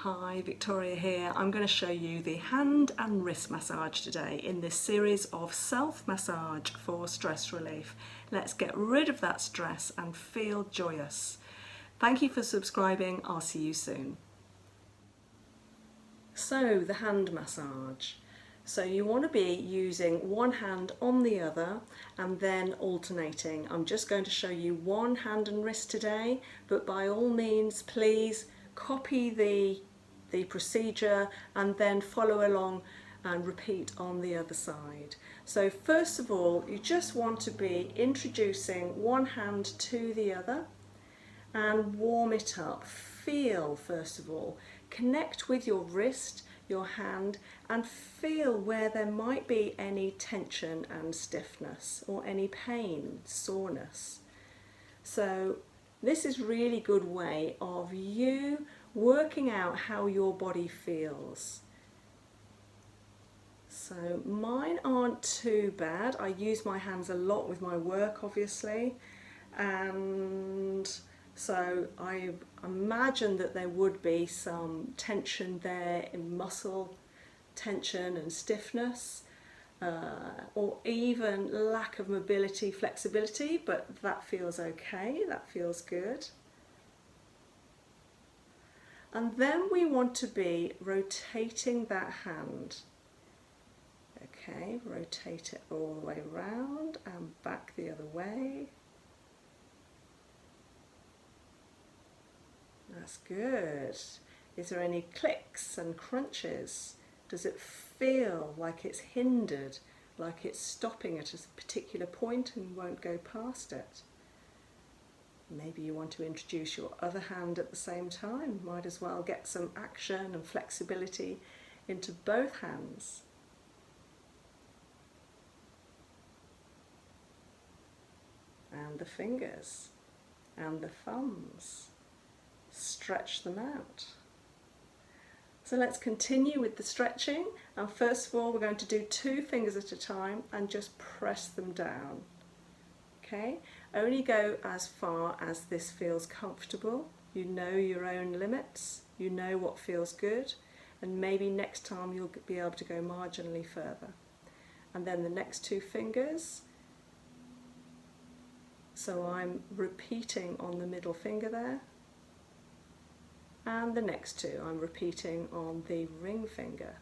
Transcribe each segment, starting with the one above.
Hi, Victoria here. I'm going to show you the hand and wrist massage today in this series of self-massage for stress relief. Let's get rid of that stress and feel joyous. Thank you for subscribing. I'll see you soon. So, the hand massage. So you want to be using one hand on the other and then alternating. I'm just going to show you one hand and wrist today, but by all means, please copy the procedure and then follow along and repeat on the other side. So first of all, you just want to be introducing one hand to the other and warm it up. Feel, first of all, connect with your wrist, your hand, and feel where there might be any tension and stiffness or any pain, soreness. So this is a really good way of you working out how your body feels. So mine aren't too bad. I use my hands a lot with my work, obviously, and so I imagine that there would be some tension there in muscle tension and stiffness, or even lack of mobility, flexibility, but that feels okay, that feels good. And then we want to be rotating that hand. Okay, rotate it all the way around and back the other way. That's good. Is there any clicks and crunches? Does it feel like it's hindered, like it's stopping at a particular point and won't go past it? Maybe you want to introduce your other hand at the same time. Might as well get some action and flexibility into both hands. And the fingers and the thumbs. Stretch them out. So let's continue with the stretching, and first of all we're going to do 2 fingers at a time and just press them down. Okay, only go as far as this feels comfortable. You know your own limits, you know what feels good, and maybe next time you'll be able to go marginally further. And then the next 2 fingers, so I'm repeating on the middle finger there, and the next 2 I'm repeating on the ring finger.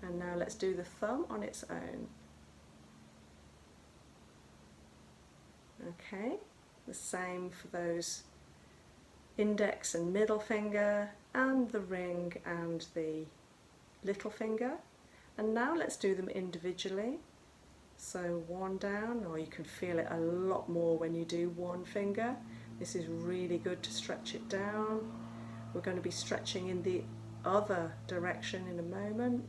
And now let's do the thumb on its own. Okay, the same for those index and middle finger and the ring and the little finger. And now let's do them individually. So one down, or you can feel it a lot more when you do one finger. This is really good to stretch it down. We're going to be stretching in the other direction in a moment.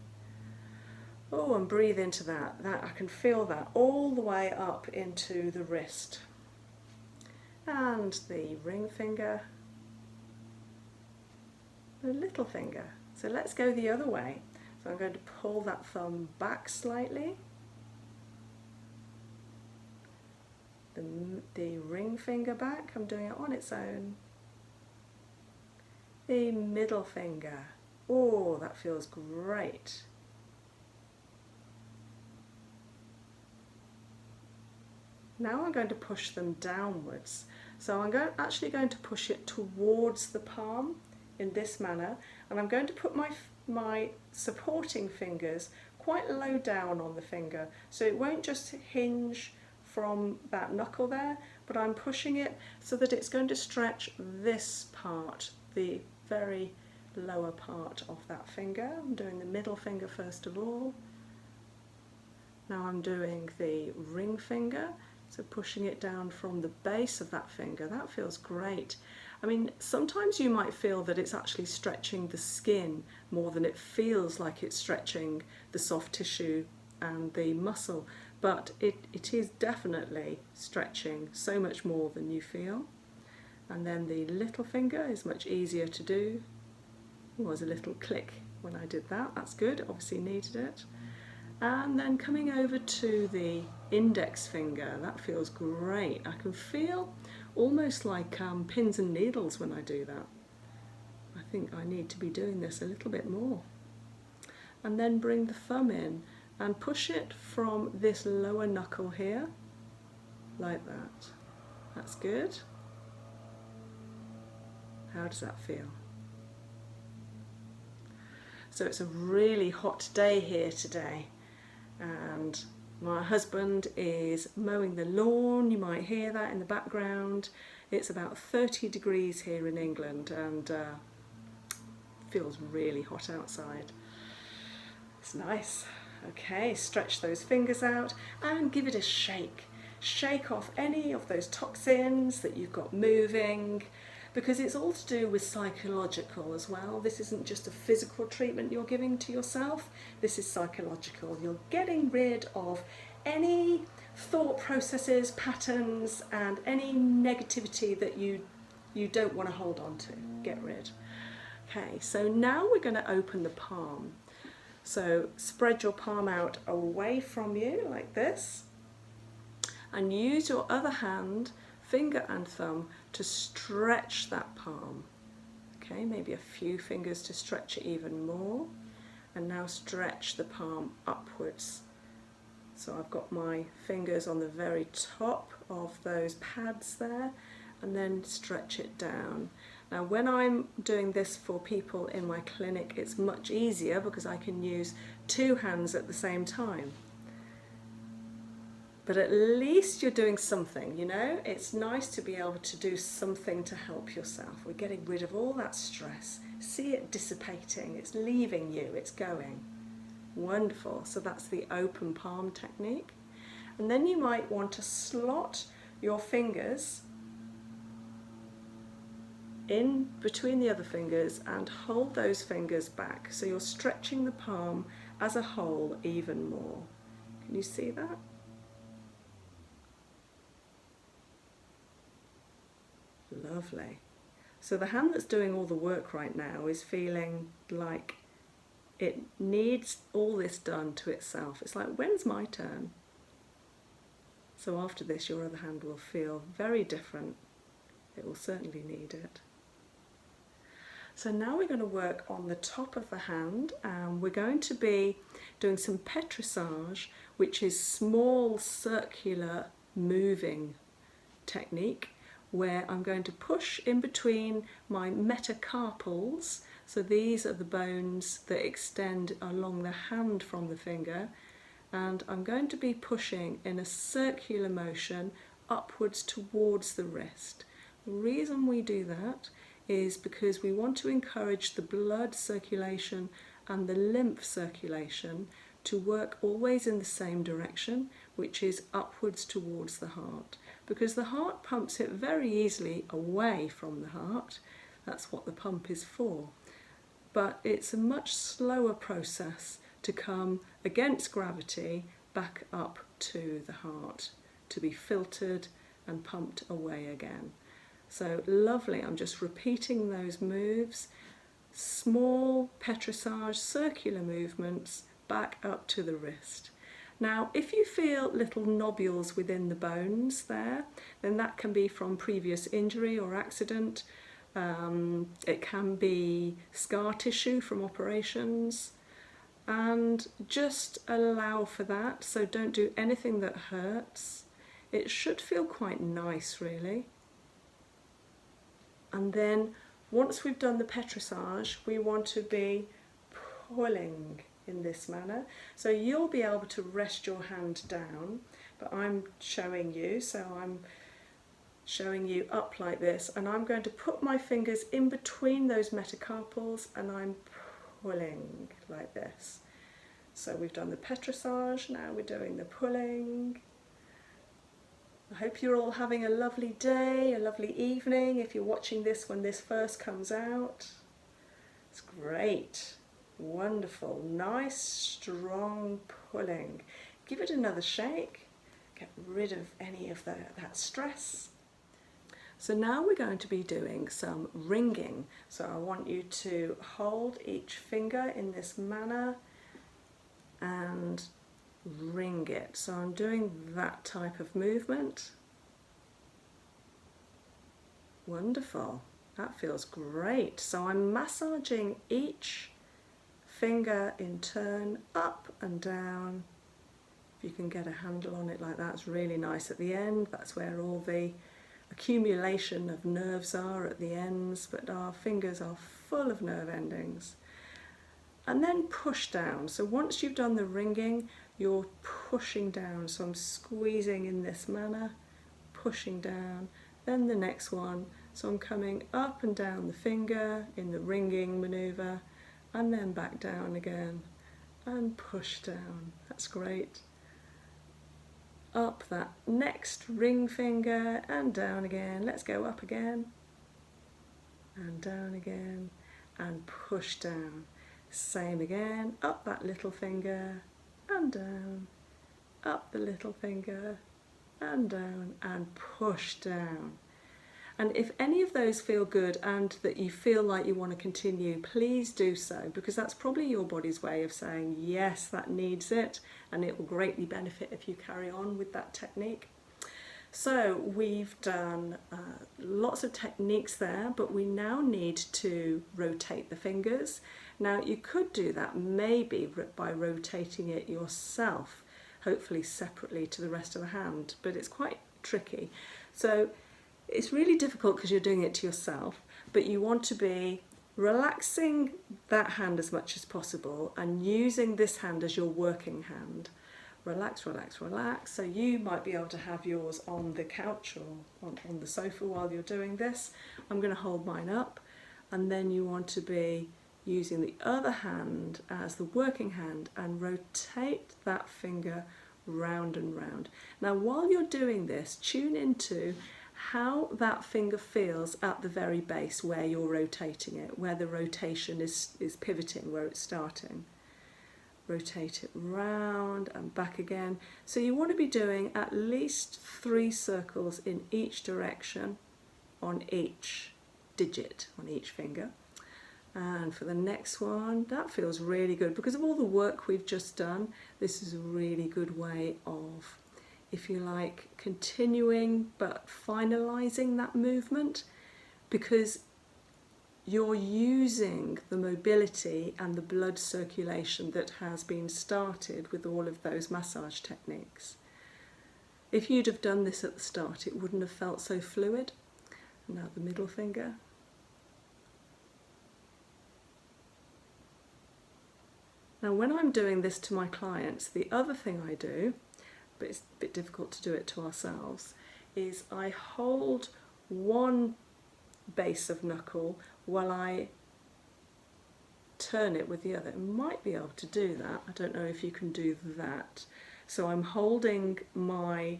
Oh, and breathe into that. I can feel that all the way up into the wrist. And the ring finger, the little finger. So let's go the other way. So I'm going to pull that thumb back slightly. The ring finger back, I'm doing it on its own. The middle finger, oh, that feels great. Now I'm going to push them downwards. So I'm actually going to push it towards the palm in this manner, and I'm going to put my supporting fingers quite low down on the finger, so it won't just hinge from that knuckle there, but I'm pushing it so that it's going to stretch this part, the very lower part of that finger. I'm doing the middle finger first of all. Now I'm doing the ring finger, so pushing it down from the base of that finger. That feels great. I mean, sometimes you might feel that it's actually stretching the skin more than it feels like it's stretching the soft tissue and the muscle, but it is definitely stretching so much more than you feel. And then the little finger is much easier to do. There was a little click when I did that, that's good, obviously needed it. And then coming over to the index finger, that feels great. I can feel almost like pins and needles when I do that. I think I need to be doing this a little bit more. And then bring the thumb in and push it from this lower knuckle here, like that. That's good. How does that feel? So it's a really hot day here today, and my husband is mowing the lawn. You might hear that in the background. It's about 30 degrees here in England, and feels really hot outside. It's nice. Okay, stretch those fingers out and give it a shake. Shake off any of those toxins that you've got moving, because it's all to do with psychological as well. This isn't just a physical treatment you're giving to yourself, this is psychological. You're getting rid of any thought processes, patterns, and any negativity that you don't want to hold on to. Get rid. Okay, so now we're going to open the palm. So spread your palm out away from you like this, and use your other hand, finger and thumb, to stretch that palm. Okay, maybe a few fingers to stretch it even more. And now stretch the palm upwards. So I've got my fingers on the very top of those pads there, and then stretch it down. Now when I'm doing this for people in my clinic, it's much easier because I can use two hands at the same time. But at least you're doing something, you know? It's nice to be able to do something to help yourself. We're getting rid of all that stress. See it dissipating, it's leaving you, it's going. Wonderful. So that's the open palm technique. And then you might want to slot your fingers in between the other fingers and hold those fingers back. So you're stretching the palm as a whole even more. Can you see that? Lovely. So the hand that's doing all the work right now is feeling like it needs all this done to itself. It's like, when's my turn? So after this, your other hand will feel very different. It will certainly need it. So now we're going to work on the top of the hand, and we're going to be doing some Petrissage, which is small circular moving technique, where I'm going to push in between my metacarpals. So these are the bones that extend along the hand from the finger, and I'm going to be pushing in a circular motion upwards towards the wrist. The reason we do that is because we want to encourage the blood circulation and the lymph circulation to work always in the same direction, which is upwards towards the heart, because the heart pumps it very easily away from the heart. That's what the pump is for. But it's a much slower process to come against gravity back up to the heart, to be filtered and pumped away again. So lovely, I'm just repeating those moves, small Petrissage circular movements back up to the wrist. Now if you feel little nobules within the bones there, then that can be from previous injury or accident. It can be scar tissue from operations, and just allow for that. So don't do anything that hurts. It should feel quite nice really. And then once we've done the Petrissage, we want to be pulling in this manner. So you'll be able to rest your hand down, but I'm showing you, so I'm showing you up like this, and I'm going to put my fingers in between those metacarpals and I'm pulling like this. So we've done the Petrissage, now we're doing the pulling. I hope you're all having a lovely day, a lovely evening, if you're watching this when this first comes out. It's great, wonderful, nice, strong pulling. Give it another shake, get rid of any of that stress. So now we're going to be doing some ringing. So I want you to hold each finger in this manner and ring it. So I'm doing that type of movement. Wonderful. That feels great. So I'm massaging each finger in turn, up and down. If you can get a handle on it like that, it's really nice at the end. That's where all the accumulation of nerves are at the ends, but our fingers are full of nerve endings. And then push down. So once you've done the ringing, you're pushing down. So I'm squeezing in this manner, pushing down, then the next one. So I'm coming up and down the finger in the ringing maneuver, and then back down again, and push down. That's great. Up that next ring finger, and down again. Let's go up again, and down again, and push down. Same again, up that little finger, and down, up the little finger, and down, and push down. And if any of those feel good and that you feel like you want to continue, please do so, because that's probably your body's way of saying, yes, that needs it, and it will greatly benefit if you carry on with that technique. So we've done lots of techniques there, but we now need to rotate the fingers. Now you could do that maybe by rotating it yourself, hopefully separately to the rest of the hand, but it's quite tricky. So it's really difficult because you're doing it to yourself, but you want to be relaxing that hand as much as possible and using this hand as your working hand. Relax, relax, relax. So you might be able to have yours on the couch or on the sofa while you're doing this. I'm going to hold mine up, and then you want to be using the other hand as the working hand and rotate that finger round and round. Now while you're doing this, tune into how that finger feels at the very base where you're rotating it, where the rotation is pivoting, where it's starting. Rotate it round and back again. So you want to be doing at least 3 circles in each direction on each digit, on each finger. And for the next one, that feels really good. Because of all the work we've just done, this is a really good way of, if you like, continuing but finalising that movement, because you're using the mobility and the blood circulation that has been started with all of those massage techniques. If you'd have done this at the start, it wouldn't have felt so fluid. Now the middle finger. Now when I'm doing this to my clients, the other thing I do, but it's a bit difficult to do it to ourselves, is I hold one base of knuckle while I turn it with the other. I might be able to do that. I don't know if you can do that. So I'm holding my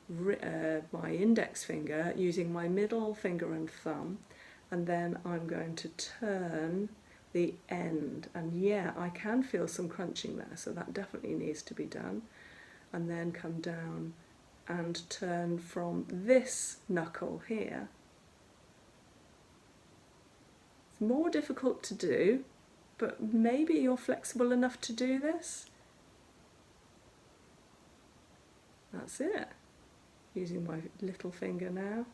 index finger using my middle finger and thumb, and then I'm going to turn the end, and yeah, I can feel some crunching there, so that definitely needs to be done. And then come down and turn from this knuckle here. It's more difficult to do, but maybe you're flexible enough to do this. That's it. Using my little finger now.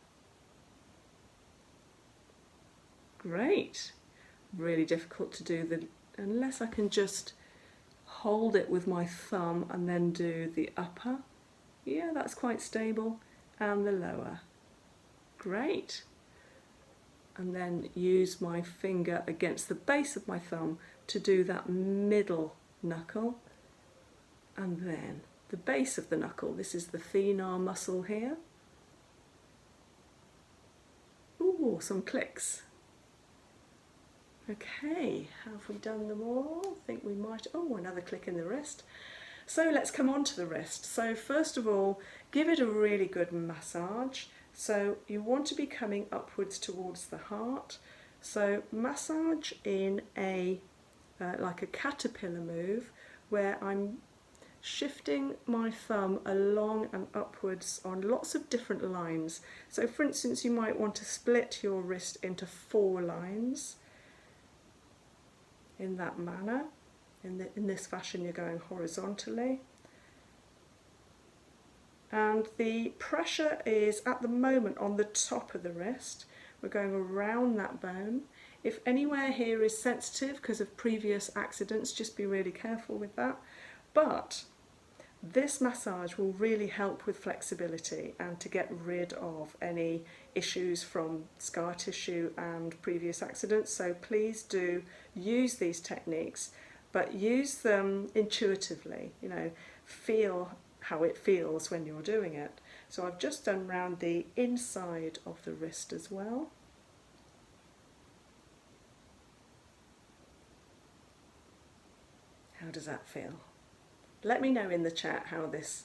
Great. Really difficult to do unless I can just hold it with my thumb and then do the upper. Yeah, that's quite stable. And the lower. Great. And then use my finger against the base of my thumb to do that middle knuckle. And then the base of the knuckle. This is the thenar muscle here. Ooh, some clicks. Okay, have we done them all? I think we might. Oh, another click in the wrist. So let's come on to the wrist. So first of all, give it a really good massage. So you want to be coming upwards towards the heart. So massage in a like a caterpillar move, where I'm shifting my thumb along and upwards on lots of different lines. So for instance, you might want to split your wrist into 4 lines. In that manner, in this fashion, you're going horizontally. And the pressure is at the moment on the top of the wrist, We're going around that bone. If anywhere here is sensitive because of previous accidents, just be really careful with that. But this massage will really help with flexibility and to get rid of any issues from scar tissue and previous accidents. So please do use these techniques, but use them intuitively, you know, feel how it feels when you're doing it. So I've just done round the inside of the wrist as well. How does that feel? Let me know in the chat how this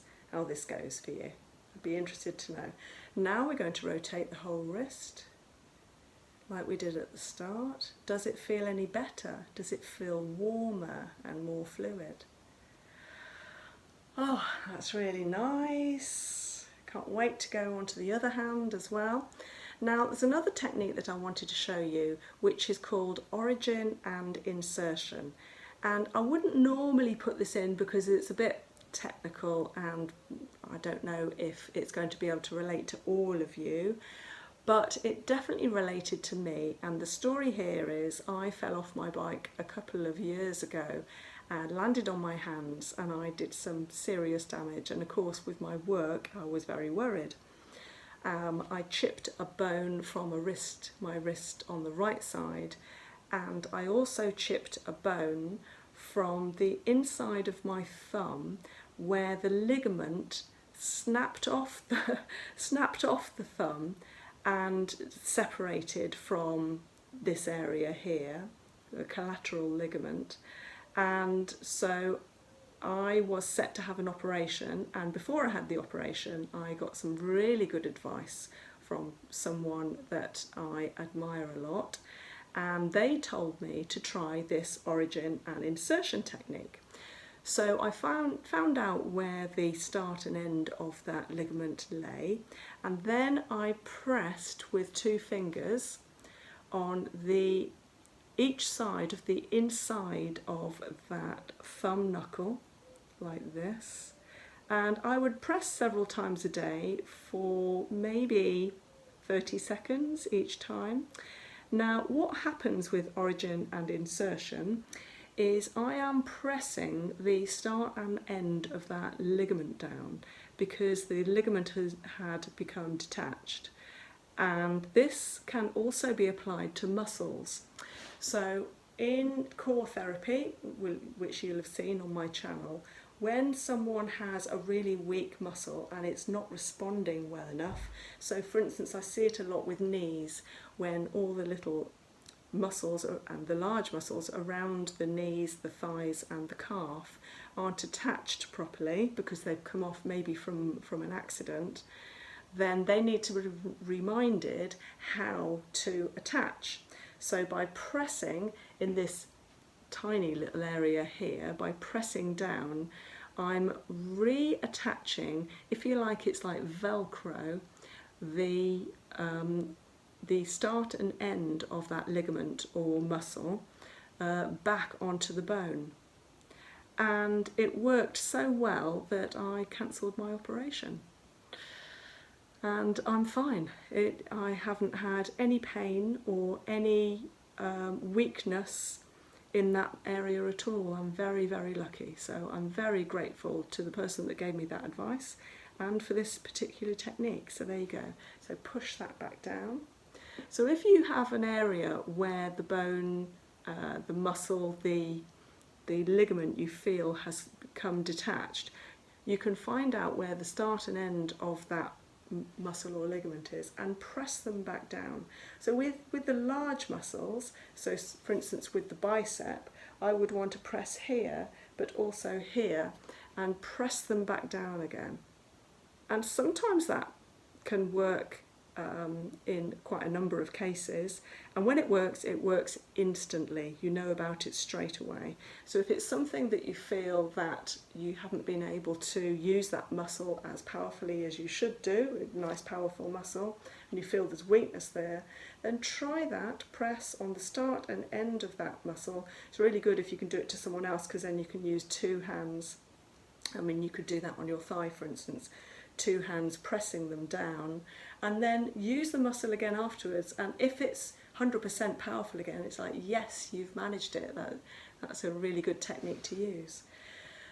goes for you. I'd be interested to know. Now we're going to rotate the whole wrist like we did at the start. Does it feel any better? Does it feel warmer and more fluid? Oh, that's really nice. Can't wait to go on to the other hand as well. Now there's another technique that I wanted to show you, which is called origin and insertion. And I wouldn't normally put this in because it's a bit technical and I don't know if it's going to be able to relate to all of you, but it definitely related to me. And the story here is I fell off my bike a couple of years ago and landed on my hands, and I did some serious damage, and of course with my work I was very worried. I chipped a bone from my wrist on the right side, and I also chipped a bone from the inside of my thumb where the ligament snapped off the thumb and separated from this area here, the collateral ligament. And so I was set to have an operation, and before I had the operation I got some really good advice from someone that I admire a lot, and they told me to try this origin and insertion technique. So I found out where the start and end of that ligament lay, and then I pressed with 2 fingers on each side of the inside of that thumb knuckle, like this, and I would press several times a day for maybe 30 seconds each time. Now what happens with origin and insertion is I am pressing the start and end of that ligament down because the ligament had become detached, and this can also be applied to muscles. So in core therapy, which you'll have seen on my channel, when someone has a really weak muscle and it's not responding well enough, so for instance I see it a lot with knees, when all the little muscles and the large muscles around the knees, the thighs and the calf aren't attached properly because they've come off maybe from an accident, then they need to be reminded how to attach. So by pressing in this tiny little area here, by pressing down, I'm reattaching, if you like, it's like Velcro, the start and end of that ligament or muscle back onto the bone. And it worked so well that I cancelled my operation. And I'm fine. I haven't had any pain or any weakness in that area at all. I'm very, very lucky. So I'm very grateful to the person that gave me that advice and for this particular technique. So there you go. So push that back down. So if you have an area where the bone, the muscle, the ligament you feel has become detached, you can find out where the start and end of that muscle or ligament is and press them back down. So with the large muscles, so for instance with the bicep, I would want to press here but also here and press them back down again. And sometimes that can work in quite a number of cases, and when it works instantly. You know about it straight away. So if it's something that you feel that you haven't been able to use that muscle as powerfully as you should do, a nice powerful muscle, and you feel there's weakness there, then try that, press on the start and end of that muscle. It's really good if you can do it to someone else, because then you can use 2 hands. I mean, you could do that on your thigh, for instance. 2 hands pressing them down, and then use the muscle again afterwards. And if it's 100% powerful again, it's like, yes, you've managed it. That's a really good technique to use.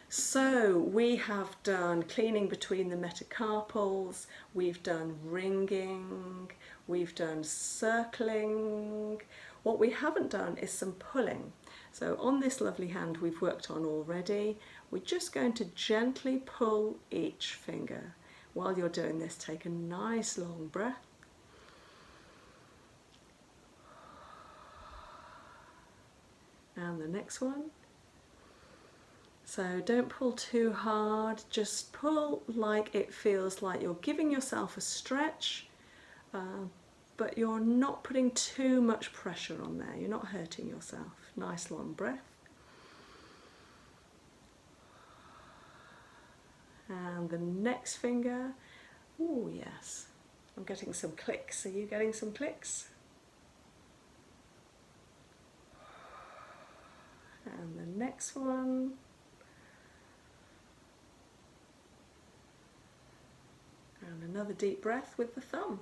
So we have done cleaning between the metacarpals, we've done wringing, we've done circling. What we haven't done is some pulling. So on this lovely hand we've worked on already, we're just going to gently pull each finger. While you're doing this, take a nice long breath. And the next one. So don't pull too hard, just pull like it feels like you're giving yourself a stretch, but you're not putting too much pressure on there, you're not hurting yourself. Nice long breath. And the next finger, oh yes, I'm getting some clicks. Are you getting some clicks? And the next one. And another deep breath with the thumb.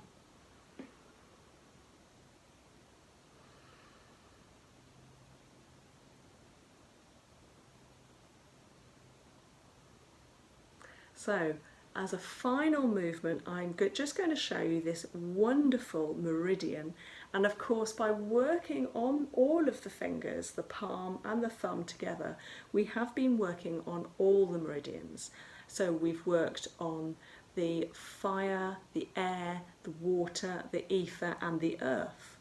So, as a final movement, I'm just going to show you this wonderful meridian. And of course, by working on all of the fingers, the palm and the thumb together, we have been working on all the meridians. So we've worked on the fire, the air, the water, the ether and the earth.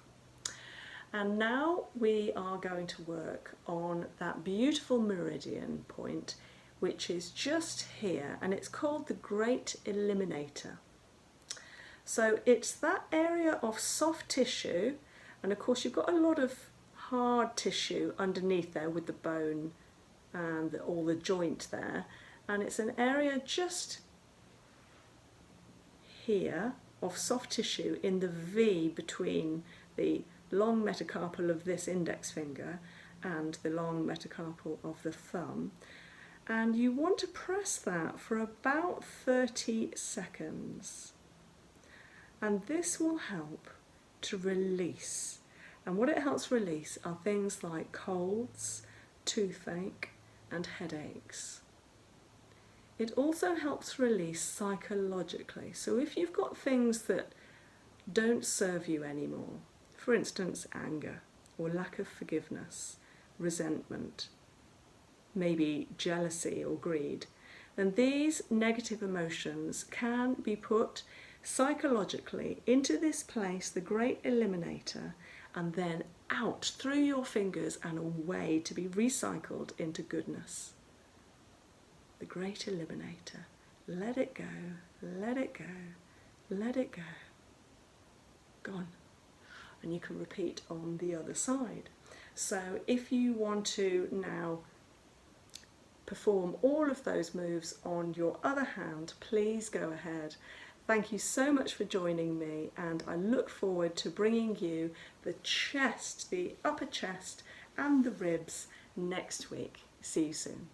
And now we are going to work on that beautiful meridian point, which is just here, and it's called the Great Eliminator. So it's that area of soft tissue, and of course you've got a lot of hard tissue underneath there with the bone and all the joint there, and it's an area just here of soft tissue in the V between the long metacarpal of this index finger and the long metacarpal of the thumb. And you want to press that for about 30 seconds. And this will help to release. And what it helps release are things like colds, toothache and headaches. It also helps release psychologically. So if you've got things that don't serve you anymore, for instance anger or lack of forgiveness, resentment, maybe jealousy or greed, then these negative emotions can be put psychologically into this place, the Great Eliminator, and then out through your fingers and away to be recycled into goodness. The Great Eliminator. Let it go, let it go, let it go. Gone. And you can repeat on the other side. So if you want to now perform all of those moves on your other hand, please go ahead. Thank you so much for joining me, and I look forward to bringing you the chest, the upper chest and the ribs next week. See you soon.